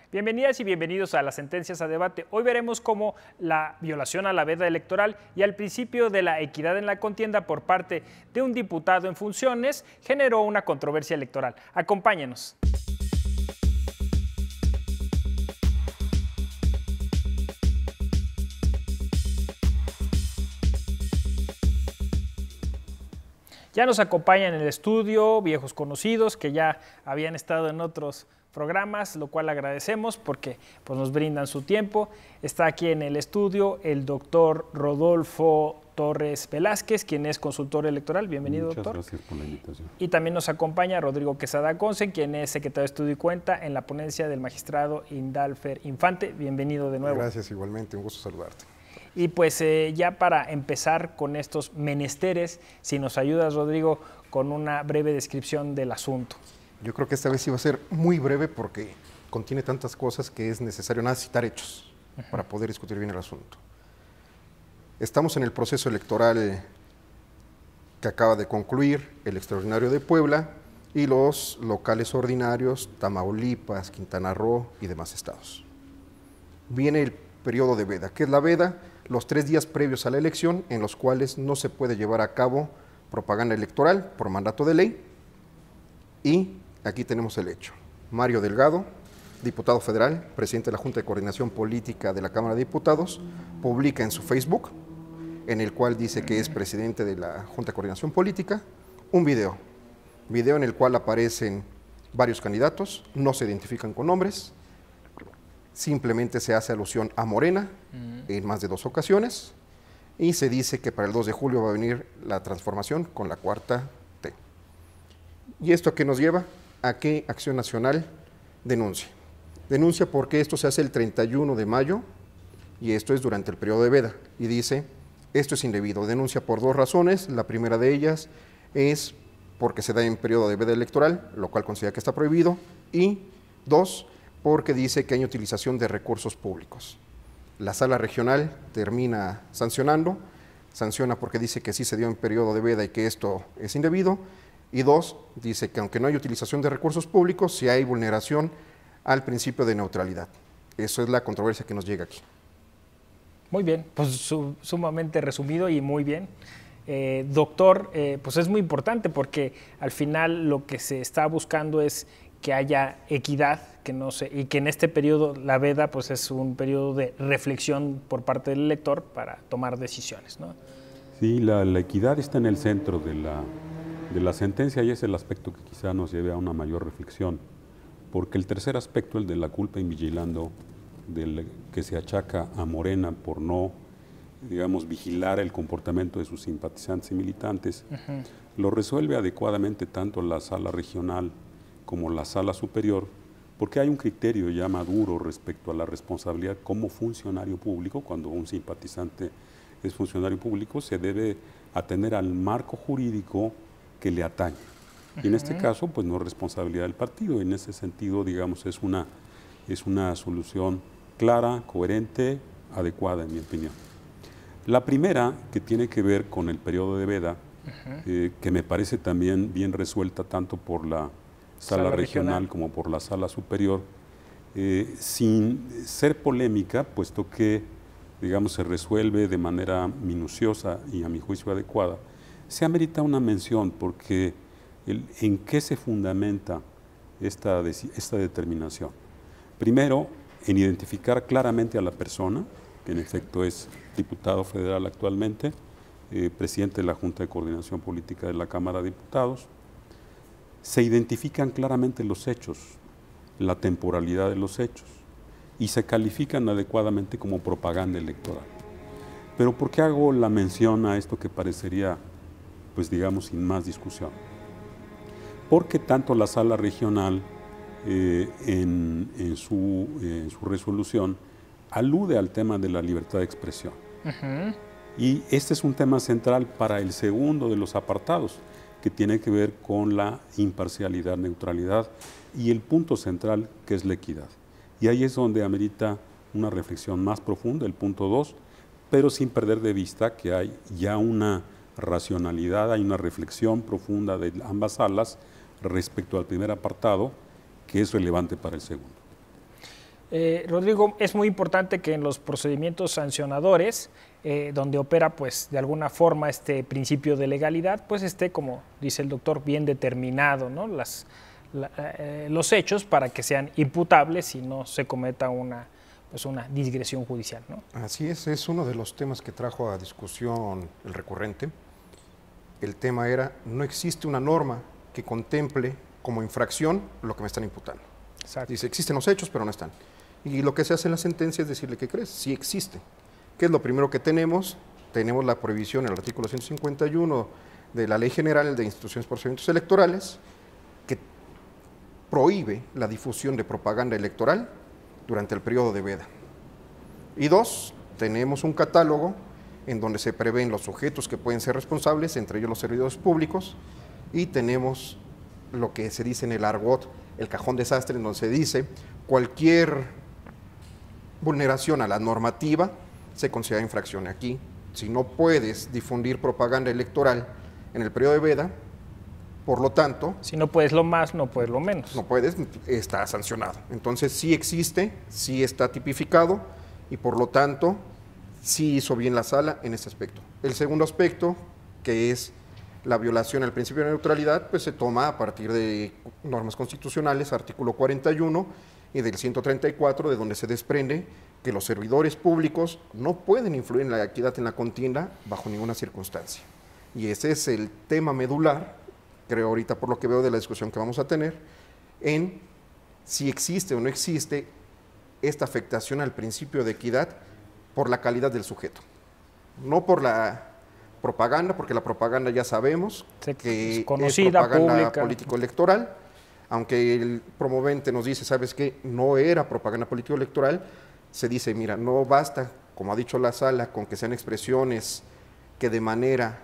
Bienvenidas y bienvenidos a las sentencias a debate. Hoy veremos cómo la violación a la veda electoral y al principio de la equidad en la contienda por parte de un diputado en funciones generó una controversia electoral. Acompáñenos. Ya nos acompañan en el estudio viejos conocidos que ya habían estado en otros programas, lo cual agradecemos porque pues, nos brindan su tiempo. Está aquí en el estudio el doctor Rodolfo Torres Velázquez, quien es consultor electoral. Bienvenido, doctor. Muchas gracias por la invitación. Y también nos acompaña Rodrigo Quesada Gonce, quien es secretario de Estudio y Cuenta en la ponencia del magistrado Indalfer Infante. Bienvenido de nuevo. Gracias, igualmente, un gusto saludarte. Y pues ya para empezar con estos menesteres, si nos ayudas, Rodrigo, con una breve descripción del asunto. Yo creo que esta vez sí va a ser muy breve porque contiene tantas cosas que es necesario nada citar hechos para poder discutir bien el asunto. Estamos en el proceso electoral que acaba de concluir el extraordinario de Puebla y los locales ordinarios, Tamaulipas, Quintana Roo y demás estados. Viene el periodo de veda. ¿Qué es la veda? Los 3 días previos a la elección en los cuales no se puede llevar a cabo propaganda electoral por mandato de ley. Y aquí tenemos el hecho. Mario Delgado, diputado federal, presidente de la Junta de Coordinación Política de la Cámara de Diputados, publica en su Facebook, en el cual dice que es presidente de la Junta de Coordinación Política, un video en el cual aparecen varios candidatos, no se identifican con nombres, simplemente se hace alusión a Morena en más de 2 ocasiones y se dice que para el 2 de julio va a venir la transformación con la 4T. ¿Y esto a qué nos lleva? A que Acción Nacional denuncie. Denuncia porque esto se hace el 31 de mayo y esto es durante el periodo de veda. Y dice, esto es indebido. Denuncia por 2 razones. La primera de ellas es porque se da en periodo de veda electoral, lo cual considera que está prohibido. Y 2, porque dice que hay utilización de recursos públicos. La sala regional termina sanciona porque dice que sí se dio en periodo de veda y que esto es indebido. Y 2, dice que aunque no hay utilización de recursos públicos, sí hay vulneración al principio de neutralidad. Eso es la controversia que nos llega aquí. Muy bien, pues sumamente resumido y muy bien. Doctor, pues es muy importante porque al final lo que se está buscando es que haya equidad, y que en este periodo la veda pues es un periodo de reflexión por parte del elector para tomar decisiones, ¿no? Sí, la equidad está en el centro de la sentencia y es el aspecto que quizá nos lleve a una mayor reflexión, porque el tercer aspecto, el de la culpa invigilando, que se achaca a Morena por no, digamos, vigilar el comportamiento de sus simpatizantes y militantes, lo resuelve adecuadamente tanto la sala regional como la sala superior, porque hay un criterio ya maduro respecto a la responsabilidad como funcionario público. Cuando un simpatizante es funcionario público, se debe atender al marco jurídico que le atañe. Y en este caso, pues no es responsabilidad del partido. En ese sentido, digamos, es una solución clara, coherente, adecuada, en mi opinión. La primera, que tiene que ver con el periodo de veda, que me parece también bien resuelta tanto por la sala regional como por la sala superior, sin ser polémica, puesto que, digamos, se resuelve de manera minuciosa y a mi juicio adecuada, se amerita una mención porque ¿en qué se fundamenta esta determinación? Primero, en identificar claramente a la persona, que en efecto es diputado federal actualmente, presidente de la Junta de Coordinación Política de la Cámara de Diputados. Se identifican claramente los hechos, la temporalidad de los hechos, y se califican adecuadamente como propaganda electoral. Pero ¿por qué hago la mención a esto que parecería, pues digamos, sin más discusión? Porque tanto la sala regional en su resolución alude al tema de la libertad de expresión. Y este es un tema central para el segundo de los apartados, que tiene que ver con la imparcialidad, neutralidad y el punto central, que es la equidad. Y ahí es donde amerita una reflexión más profunda, el punto 2, pero sin perder de vista que hay ya una racionalidad, hay una reflexión profunda de ambas salas respecto al primer apartado, que es relevante para el segundo. Rodrigo, es muy importante que en los procedimientos sancionadores, donde opera pues de alguna forma este principio de legalidad, pues esté, como dice el doctor, bien determinado, ¿no? Los hechos para que sean imputables y no se cometa una digresión judicial, ¿no? Así es uno de los temas que trajo a discusión el recurrente. El tema era, no existe una norma que contemple como infracción lo que me están imputando. Exacto. Dice, existen los hechos, pero no están. Y lo que se hace en la sentencia es decirle, ¿qué crees? Sí existe. ¿Qué es lo primero que tenemos? Tenemos la prohibición en el artículo 151 de la Ley General de Instituciones y Procedimientos Electorales, que prohíbe la difusión de propaganda electoral durante el periodo de veda. Y dos, tenemos un catálogo en donde se prevén los sujetos que pueden ser responsables, entre ellos los servidores públicos, y tenemos lo que se dice en el argot, el cajón desastre, en donde se dice cualquier vulneración a la normativa se considera infracción. Aquí, si no puedes difundir propaganda electoral en el periodo de veda, por lo tanto... Si no puedes lo más, no puedes lo menos. No puedes, está sancionado. Entonces sí existe, sí está tipificado y por lo tanto sí hizo bien la sala en ese aspecto. El segundo aspecto, que es la violación al principio de neutralidad, pues se toma a partir de normas constitucionales, artículo 41 y del 134, de donde se desprende que los servidores públicos no pueden influir en la equidad en la contienda bajo ninguna circunstancia. Y ese es el tema medular, creo ahorita por lo que veo de la discusión que vamos a tener, en si existe o no existe esta afectación al principio de equidad por la calidad del sujeto, no por la propaganda, porque la propaganda ya sabemos que es propaganda político-electoral, aunque el promovente nos dice, ¿sabes qué? No era propaganda político-electoral, se dice, mira, no basta, como ha dicho la sala, con que sean expresiones que de manera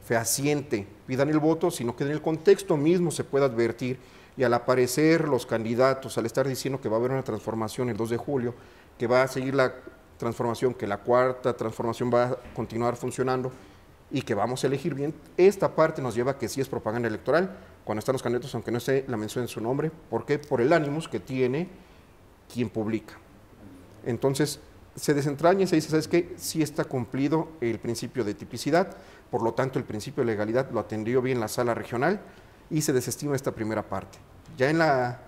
fehaciente pidan el voto, sino que en el contexto mismo se pueda advertir, y al aparecer los candidatos, al estar diciendo que va a haber una transformación el 2 de julio, que va a seguir la transformación, que la cuarta transformación va a continuar funcionando y que vamos a elegir bien, esta parte nos lleva a que sí es propaganda electoral cuando están los candidatos, aunque no esté la mención en su nombre. ¿Por qué? Por el ánimos que tiene quien publica. Entonces, se desentraña y se dice, ¿sabes qué? Sí está cumplido el principio de tipicidad, por lo tanto el principio de legalidad lo atendió bien la sala regional y se desestima esta primera parte. Ya en la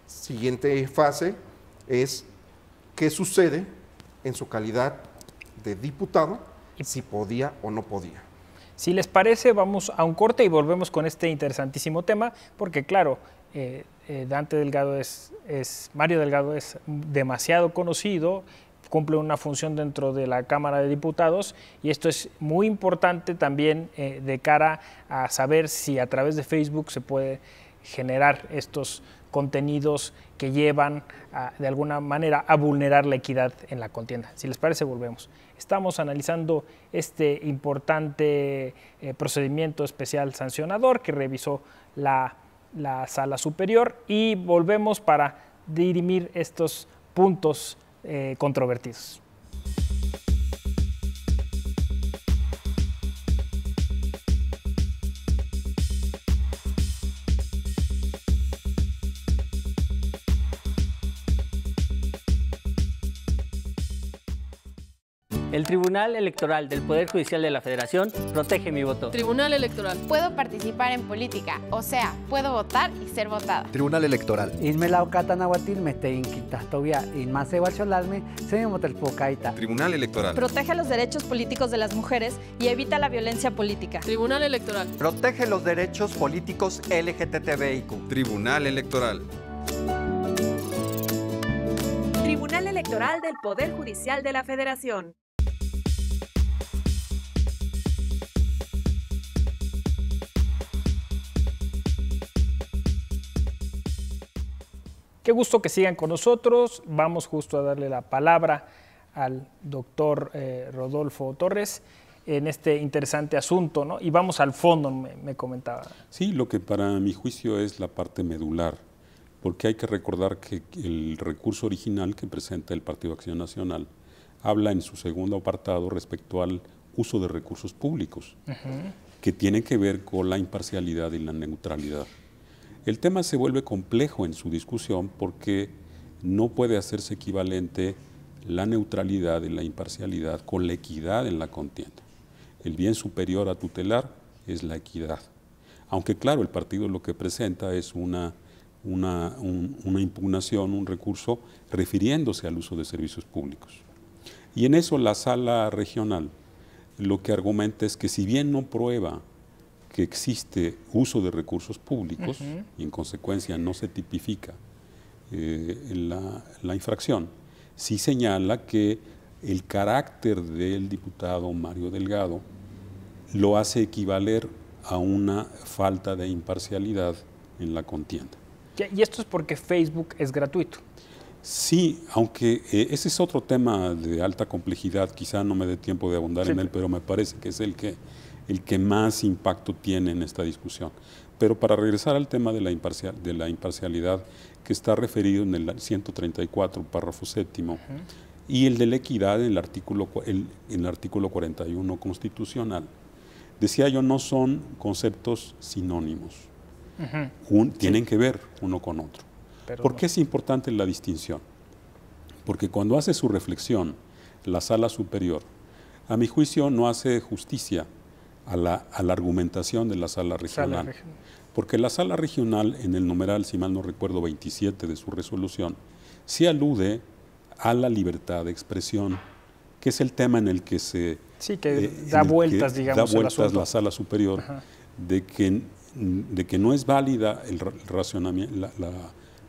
siguiente fase es qué sucede en su calidad de diputado, si podía o no podía. Si les parece, vamos a un corte y volvemos con este interesantísimo tema, porque claro, Mario Delgado es demasiado conocido, cumple una función dentro de la Cámara de Diputados y esto es muy importante también de cara a saber si a través de Facebook se puede generar estos contenidos que llevan de alguna manera a vulnerar la equidad en la contienda. Si les parece, volvemos. Estamos analizando este importante procedimiento especial sancionador que revisó la Sala Superior y volvemos para dirimir estos puntos controvertidos. El Tribunal Electoral del Poder Judicial de la Federación protege mi voto. Tribunal Electoral. Puedo participar en política, o sea, puedo votar y ser votada. Tribunal Electoral. Inmelau Catanahuatil me te inquitastovia inmase valcholalme se me motelpocaita. Tribunal Electoral. Protege los derechos políticos de las mujeres y evita la violencia política. Tribunal Electoral. Protege los derechos políticos LGTBIQ. Tribunal Electoral. Tribunal Electoral del Poder Judicial de la Federación. Qué gusto que sigan con nosotros. Vamos justo a darle la palabra al doctor Rodolfo Torres en este interesante asunto, ¿no? Y vamos al fondo, me comentaba. Sí, lo que para mi juicio es la parte medular, porque hay que recordar que el recurso original que presenta el Partido Acción Nacional habla en su segundo apartado respecto al uso de recursos públicos, que tiene que ver con la imparcialidad y la neutralidad. El tema se vuelve complejo en su discusión porque no puede hacerse equivalente la neutralidad y la imparcialidad con la equidad en la contienda. El bien superior a tutelar es la equidad. Aunque claro, el partido lo que presenta es una impugnación, un recurso refiriéndose al uso de servicios públicos. Y en eso la sala regional lo que argumenta es que si bien no prueba que existe uso de recursos públicos y en consecuencia no se tipifica la infracción, sí señala que el carácter del diputado Mario Delgado lo hace equivaler a una falta de imparcialidad en la contienda. Y esto es porque Facebook es gratuito. Sí, aunque ese es otro tema de alta complejidad, quizá no me dé tiempo de abundar en él, pero me parece que es el que más impacto tiene en esta discusión. Pero para regresar al tema de la imparcialidad, que está referido en el 134, párrafo séptimo, y el de la equidad en el artículo 41 constitucional, decía yo, no son conceptos sinónimos, tienen que ver uno con otro. ¿Por qué es importante la distinción? Porque cuando hace su reflexión la sala superior, a mi juicio no hace justicia a la argumentación de la sala regional. Porque la sala regional, en el numeral, si mal no recuerdo, 27 de su resolución, sí alude a la libertad de expresión, que es el tema en el que se... Sí, que da vueltas, digamos, da vueltas la sala superior, de que no es válida el razonamiento,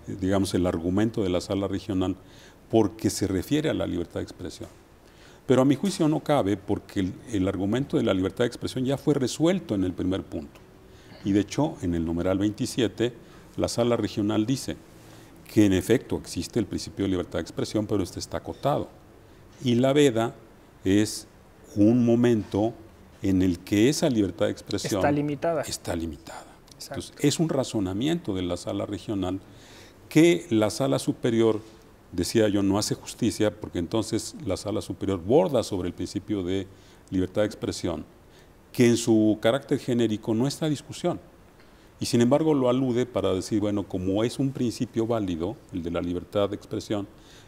digamos, el argumento de la sala regional porque se refiere a la libertad de expresión. Pero a mi juicio no cabe porque el argumento de la libertad de expresión ya fue resuelto en el primer punto. Y de hecho, en el numeral 27, la sala regional dice que en efecto existe el principio de libertad de expresión, pero este está acotado. Y la veda es un momento en el que esa libertad de expresión está limitada. Entonces, es un razonamiento de la sala regional que la sala superior, decía yo, no hace justicia, porque entonces la sala superior borda sobre el principio de libertad de expresión, que en su carácter genérico no está a discusión. Y sin embargo lo alude para decir, bueno, como es un principio válido, el de la libertad de expresión,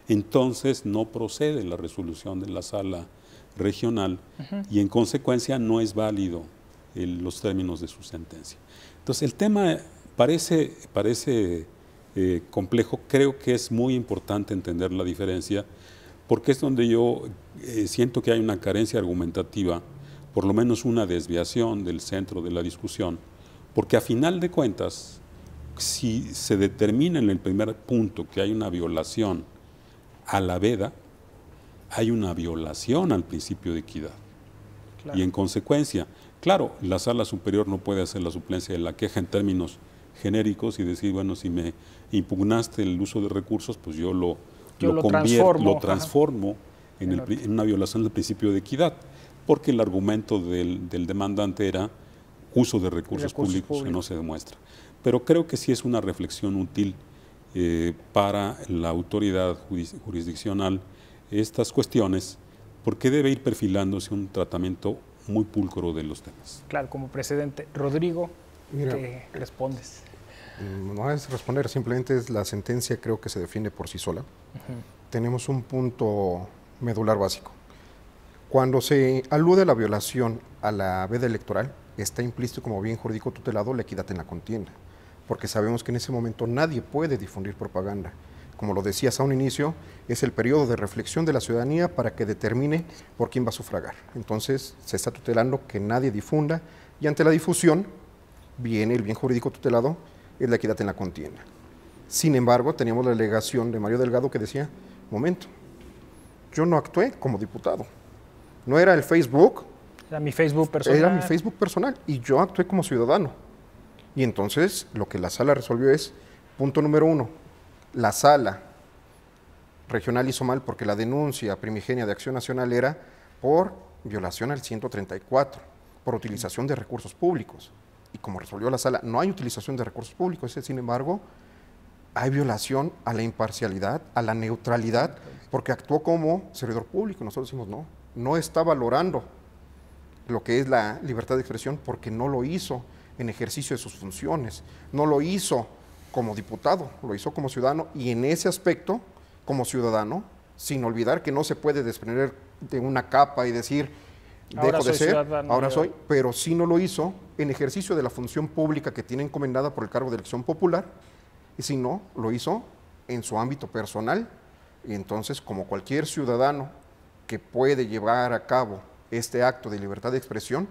entonces no procede la resolución de la sala regional y en consecuencia no es válido los términos de su sentencia. Entonces el tema parece complejo. Creo que es muy importante entender la diferencia porque es donde yo siento que hay una carencia argumentativa, por lo menos una desviación del centro de la discusión, porque a final de cuentas, si se determina en el primer punto que hay una violación a la veda, hay una violación al principio de equidad. Claro. Y en consecuencia, claro, la sala superior no puede hacer la suplencia de la queja en términos genéricos y decir, bueno, si me impugnaste el uso de recursos, pues yo lo transformo en una violación del principio de equidad, porque el argumento del demandante era uso de recursos públicos que no se demuestra. Pero creo que sí es una reflexión útil para la autoridad jurisdiccional estas cuestiones, porque debe ir perfilándose un tratamiento muy pulcro de los temas. Claro, como precedente. Rodrigo, ¿qué respondes? No es responder, simplemente es la sentencia, creo que se define por sí sola. Tenemos un punto medular básico. Cuando se alude a la violación a la veda electoral, está implícito como bien jurídico tutelado la equidad en la contienda, porque sabemos que en ese momento nadie puede difundir propaganda. Como lo decías a un inicio, es el periodo de reflexión de la ciudadanía para que determine por quién va a sufragar. Entonces, se está tutelando que nadie difunda, y ante la difusión viene el bien jurídico tutelado, es la equidad en la contienda. Sin embargo, teníamos la alegación de Mario Delgado que decía, momento, yo no actué como diputado, no era el Facebook. Era mi Facebook personal. Era mi Facebook personal y yo actué como ciudadano. Y entonces lo que la sala resolvió es, punto número 1, la sala regional hizo mal porque la denuncia primigenia de Acción Nacional era por violación al 134, por utilización de recursos públicos. Y como resolvió la sala, no hay utilización de recursos públicos, sin embargo, hay violación a la imparcialidad, a la neutralidad, porque actuó como servidor público. Nosotros decimos, no está valorando lo que es la libertad de expresión porque no lo hizo en ejercicio de sus funciones, no lo hizo como diputado, lo hizo como ciudadano, y en ese aspecto, como ciudadano, sin olvidar que no se puede desprender de una capa y decir, dejo de ser, ahora soy, pero sí no lo hizo en ejercicio de la función pública que tiene encomendada por el cargo de elección popular, y si no, lo hizo en su ámbito personal, y entonces, como cualquier ciudadano que puede llevar a cabo este acto de libertad de expresión,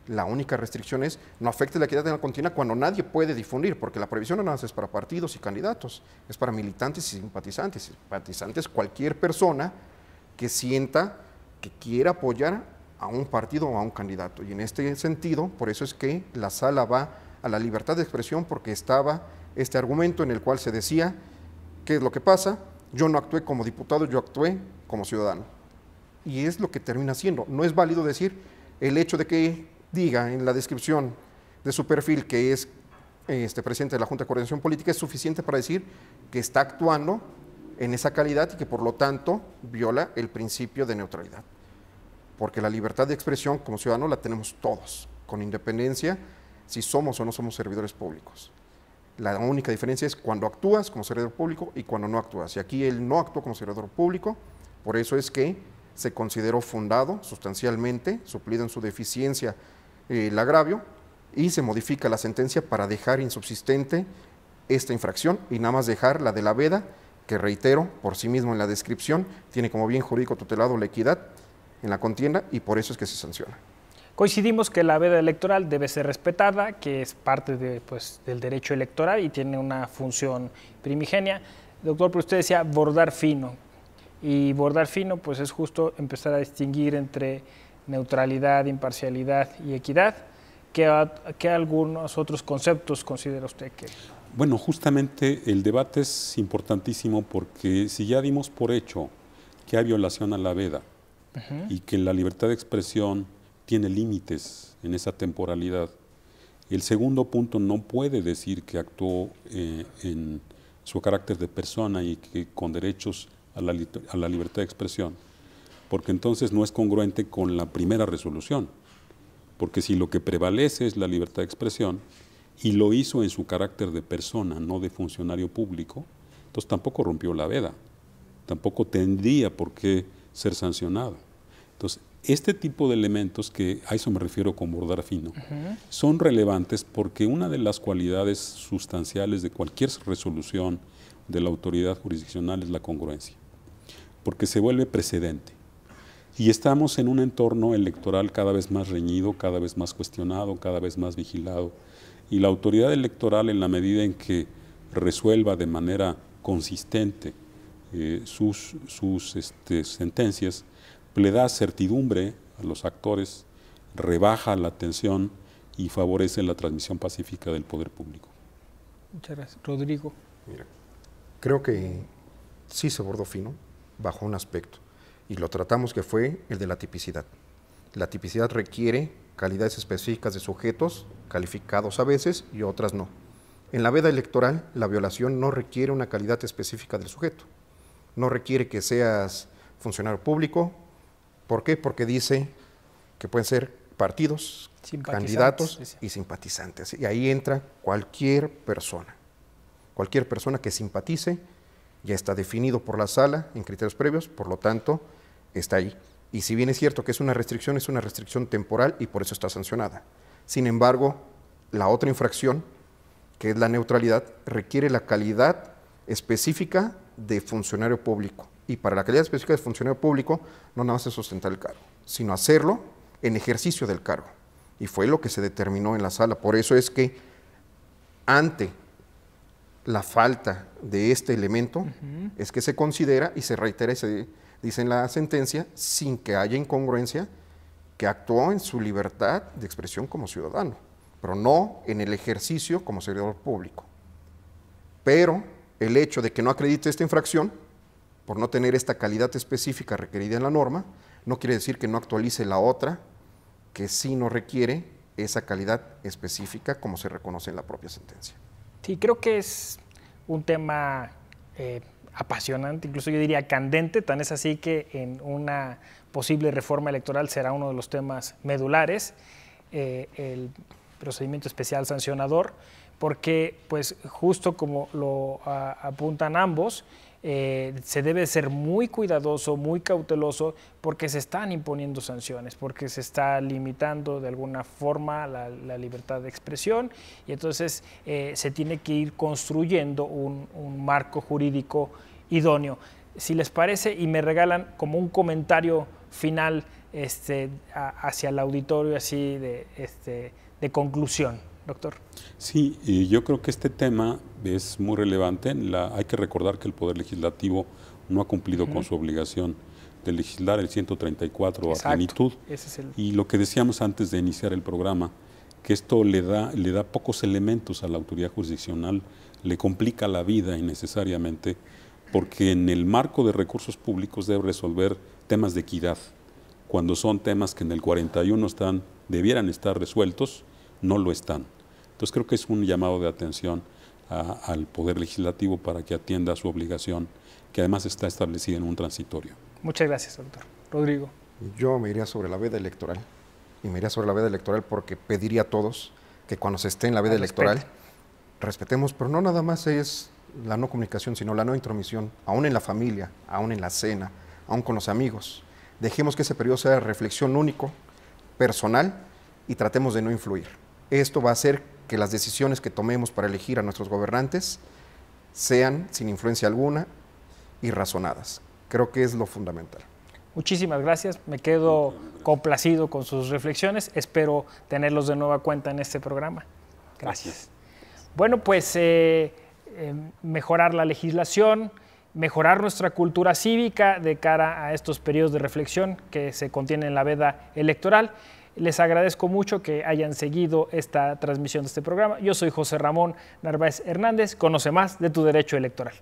la única restricción es no afecte la equidad en la contienda cuando nadie puede difundir, porque la prohibición no nada más es para partidos y candidatos, es para militantes y simpatizantes. Simpatizantes, cualquier persona que sienta que quiera apoyar a un partido o a un candidato. Y en este sentido, por eso es que la sala va a la libertad de expresión, porque estaba este argumento en el cual se decía, ¿qué es lo que pasa? Yo no actué como diputado, yo actué como ciudadano. Y es lo que termina siendo. No es válido decir el hecho de que diga en la descripción de su perfil que es presidente de la Junta de Coordinación Política, es suficiente para decir que está actuando en esa calidad y que por lo tanto viola el principio de neutralidad. Porque la libertad de expresión como ciudadano la tenemos todos, con independencia si somos o no somos servidores públicos. La única diferencia es cuando actúas como servidor público y cuando no actúas. Y aquí él no actuó como servidor público, por eso es que se consideró fundado sustancialmente, suplido en su deficiencia el agravio, y se modifica la sentencia para dejar insubsistente esta infracción y nada más dejar la de la veda, que reitero, por sí mismo en la descripción, tiene como bien jurídico tutelado la equidad en la contienda y por eso es que se sanciona. Coincidimos que la veda electoral debe ser respetada, que es parte del derecho electoral y tiene una función primigenia. Doctor, pero usted decía bordar fino, y bordar fino pues es justo empezar a distinguir entre neutralidad, imparcialidad y equidad. ¿Qué algunos otros conceptos considera usted que...? Bueno, justamente el debate es importantísimo porque si ya dimos por hecho que hay violación a la veda y que la libertad de expresión tiene límites en esa temporalidad, el segundo punto no puede decir que actuó en su carácter de persona y que con derechos a la libertad de expresión, porque entonces no es congruente con la primera resolución, porque si lo que prevalece es la libertad de expresión y lo hizo en su carácter de persona, no de funcionario público, entonces tampoco rompió la veda, tampoco tendría por qué ser sancionado. Entonces, este tipo de elementos, que a eso me refiero con bordar fino, son relevantes porque una de las cualidades sustanciales de cualquier resolución de la autoridad jurisdiccional es la congruencia, porque se vuelve precedente. Y estamos en un entorno electoral cada vez más reñido, cada vez más cuestionado, cada vez más vigilado. Y la autoridad electoral, en la medida en que resuelva de manera consistente sus sentencias, le da certidumbre a los actores, rebaja la tensión y favorece la transmisión pacífica del poder público. Muchas gracias. Rodrigo. Mira, creo que sí se bordó fino bajo un aspecto, y lo tratamos, que fue el de la tipicidad. La tipicidad requiere calidades específicas de sujetos, calificados a veces y otras no. En la veda electoral, la violación no requiere una calidad específica del sujeto. No requiere que seas funcionario público. ¿Por qué? Porque dice que pueden ser partidos, candidatos y simpatizantes. Y ahí entra cualquier persona que simpatice, ya está definido por la sala en criterios previos, por lo tanto, está ahí. Y si bien es cierto que es una restricción temporal y por eso está sancionada. Sin embargo, la otra infracción, que es la neutralidad, requiere la calidad específica de funcionario público. Y para la calidad específica de funcionario público, no nada más es sustentar el cargo, sino hacerlo en ejercicio del cargo. Y fue lo que se determinó en la sala. Por eso es que ante la falta de este elemento, es que se considera y se reitera y se dice en la sentencia, sin que haya incongruencia, que actuó en su libertad de expresión como ciudadano, pero no en el ejercicio como servidor público. Pero el hecho de que no acredite esta infracción, por no tener esta calidad específica requerida en la norma, no quiere decir que no actualice la otra, que sí no requiere esa calidad específica como se reconoce en la propia sentencia. Sí, creo que es un tema apasionante, incluso yo diría candente, tan es así que en una posible reforma electoral será uno de los temas medulares, el procedimiento especial sancionador, porque pues justo como lo apuntan ambos, se debe ser muy cuidadoso, muy cauteloso, porque se están imponiendo sanciones, porque se está limitando de alguna forma la libertad de expresión, y entonces se tiene que ir construyendo un marco jurídico idóneo. Si les parece y me regalan como un comentario final hacia el auditorio, así de conclusión, doctor. Sí, yo creo que este tema es muy relevante. Hay que recordar que el Poder Legislativo no ha cumplido con su obligación de legislar el 134 a plenitud. Y lo que decíamos antes de iniciar el programa, que esto le da pocos elementos a la autoridad jurisdiccional, le complica la vida innecesariamente, porque en el marco de recursos públicos debe resolver temas de equidad. Cuando son temas que en el 41 debieran estar resueltos, no lo están. Entonces creo que es un llamado de atención al Poder Legislativo para que atienda su obligación, que además está establecida en un transitorio. Muchas gracias, doctor. Rodrigo. Yo me iría sobre la veda electoral, y me iría sobre la veda electoral porque pediría a todos que cuando se esté en la veda electoral respetemos, pero no nada más es la no comunicación, sino la no intromisión, aún en la familia, aún en la cena, aún con los amigos. Dejemos que ese periodo sea de reflexión único, personal, y tratemos de no influir. Esto va a hacer que las decisiones que tomemos para elegir a nuestros gobernantes sean sin influencia alguna y razonadas. Creo que es lo fundamental. Muchísimas gracias, me quedo complacido con sus reflexiones, espero tenerlos de nueva cuenta en este programa. Gracias. Bueno, pues mejorar la legislación, mejorar nuestra cultura cívica de cara a estos periodos de reflexión que se contienen en la veda electoral. Les agradezco mucho que hayan seguido esta transmisión de este programa. Yo soy José Ramón Narváez Hernández. Conoce más de tu derecho electoral.